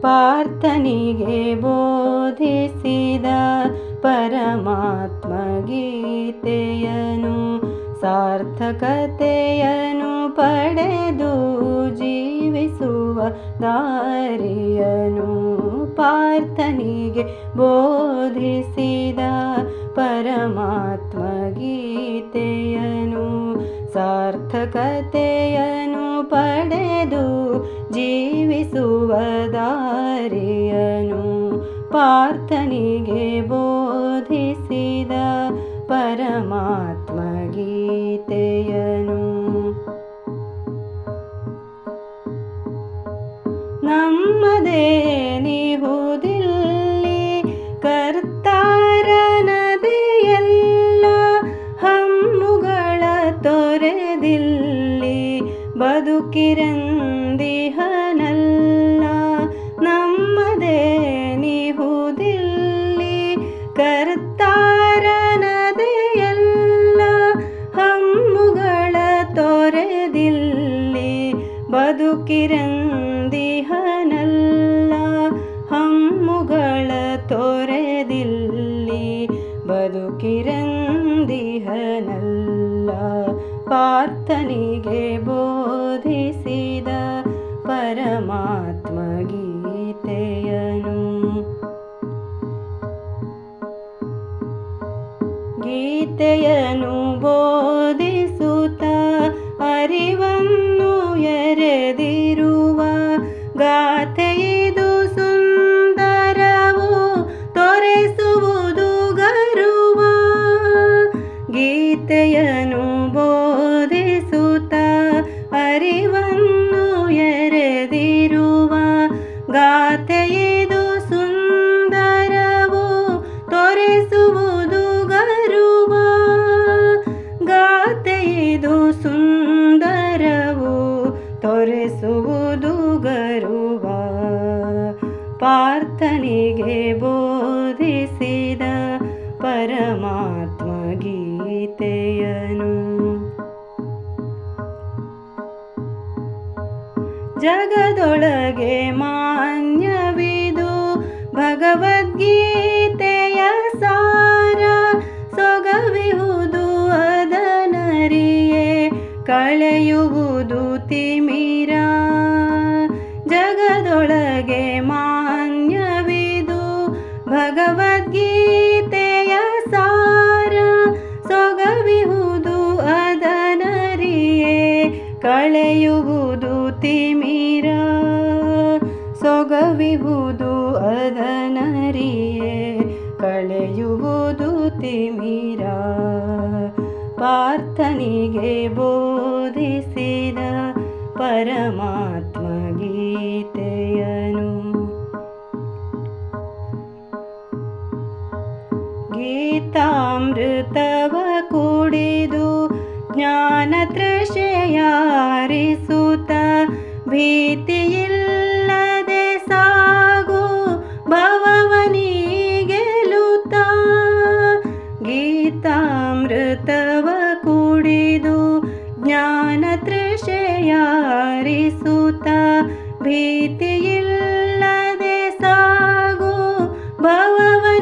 ಪಾರ್ಥನಿಗೆ ಬೋಧಿಸಿದ ಪರಮಾತ್ಮ ಗೀತೆಯನು ಸಾರ್ಥಕತೆಯನು ಪಡೆದು ಜೀವಿಸುವ ದಾರಿಯನು ಪಾರ್ಥನಿಗೆ ಬೋಧಿಸಿದ ಪರಮಾತ್ಮ ಗೀತೆಯನು ಸಾರ್ಥಕತೆಯನು ಪಡೆದು ಜೀವಿಸುವ ದಾರಿಯನು ಪಾರ್ಥನಿಗೆ ಬೋಧಿಸಿದ ಪರಮಾತ್ಮ ಗೀತೆಯನು ನಮ್ಮದೇನಿಹುದಿಲ್ಲಿ ಕರ್ತಾರನದೆಯೆಲ್ಲ ಹಮ್ಮುಗಳ ತೊರೆದಿಲ್ಲಿ ಬದುಕಿರಂದಿಹನಲ್ಲ ನಮ್ಮದೇನಿಹುದಿಲ್ಲಿ ಕರ್ತಾರನದೆಯೆಲ್ಲ ಹಮ್ಮುಗಳ ತೊರೆದಿಲ್ಲಿ ಬದುಕಿರಂದಿಹನಲ್ಲ ಹಮ್ಮುಗಳ ತೊರೆದಿಲ್ಲಿ ಬದುಕಿರಂದಿಹನಲ್ಲ ಪಾರ್ಥನಿಗೆ ಬೋಧಿಸಿದ ಪರಮಾತ್ಮ ಗೀತೆಯನು ಗೀತೆಯನು ಬೋಧಿಸುತ್ತ ಅರಿವನ್ನು ಎರೆದಿರುವ ಗಾಥೆಯಿದು ಸುಂದರವು ತೋರಿಸುವುದು ಗರ್ವ ಗೀತೆಯನು ಬೋಧಿಸುತ್ತ ಅರಿವನ್ನು ಎರೆದಿರುವ ಗಾಥೆಯಿದು ಸುಂದರವು ತೋರಿಸುವುದು ಗರ್ವ ಗಾಥೆಯಿದು ಸುಂದರವು ತೋರಿಸುವುದು ಗರ್ವ ಪಾರ್ಥನಿಗೆ ಬೋಧಿಸಿದ ಪರಮಾತ್ಮ ಗೀತೆಯನು ಜಗದೊಳಗೆ ಮಾನ್ಯವಿದು ಭಗವದ್ಗೀತೆಯ ಸಾರ ಸೊಗವಿಹುದು ಅದನರಿಯೇ ಕಳೆಯುವುದು ತಿಮಿರ ಜಗದೊಳಗೆ ಮಾನ್ಯವಿದು ಭಗವದ್ಗೀತೆಯ ಸಾರ ಸೊಗವಿಹುದು ಅದನರಿಯೇ ಕಳೆಯುವುದು ತಿಮಿರ ಸೊಗವಿಹುದು ಅದನರಿಯೇ ಕಳೆಯುವುದು ತಿಮಿರ ಪಾರ್ಥನಿಗೆ ಬೋಧಿಸಿದ ಪರಮಾತ್ಮ ಗೀತೆಯನು ಗೀತಾಮೃತವ ಕುಡಿದು ಜ್ಞಾನ ತೃಷೆಯಾರಿಸುತ್ತ ಭೀತಿಯಿಲ್ಲದೆ ಸಾಗು ಭವವನಿಗೆಲುತ್ತ ಗೀತಾಮೃತವ ಕುಡಿದು ಜ್ಞಾನ ತೃಷೆಯಾರಿಸುತ್ತ ಭೀತಿಯಿಲ್ಲದೆ ಸಾಗು ಭವವನಿಗೆಲುತ್ತ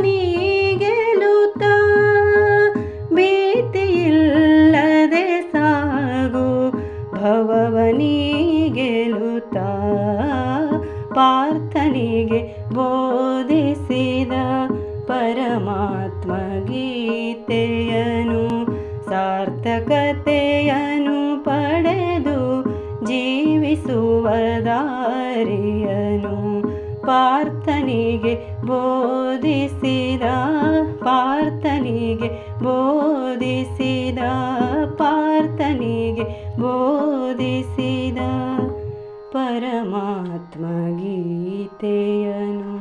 ಭೀತಿಯಿಲ್ಲದೆ ಸಾಗು ಭವವನಿಗೆಲುತ್ತ ಪಾರ್ಥನಿಗೆ ಬೋಧಿಸಿದ ಪರಮಾತ್ಮ ಗೀತೆಯನು ಸಾರ್ಥಕತೆಯನು ಪಡೆದು ಜೀವಿಸುವ ದಾರಿಯನು ಪಾರ್ಥನಿಗೆ ಬೋಧಿಸಿದ ಪಾರ್ಥನಿಗೆ ಬೋಧಿಸಿದ ಪಾರ್ಥನಿಗೆ ಬೋಧಿಸಿದ ಪರಮಾತ್ಮ ಗೀತೆಯನು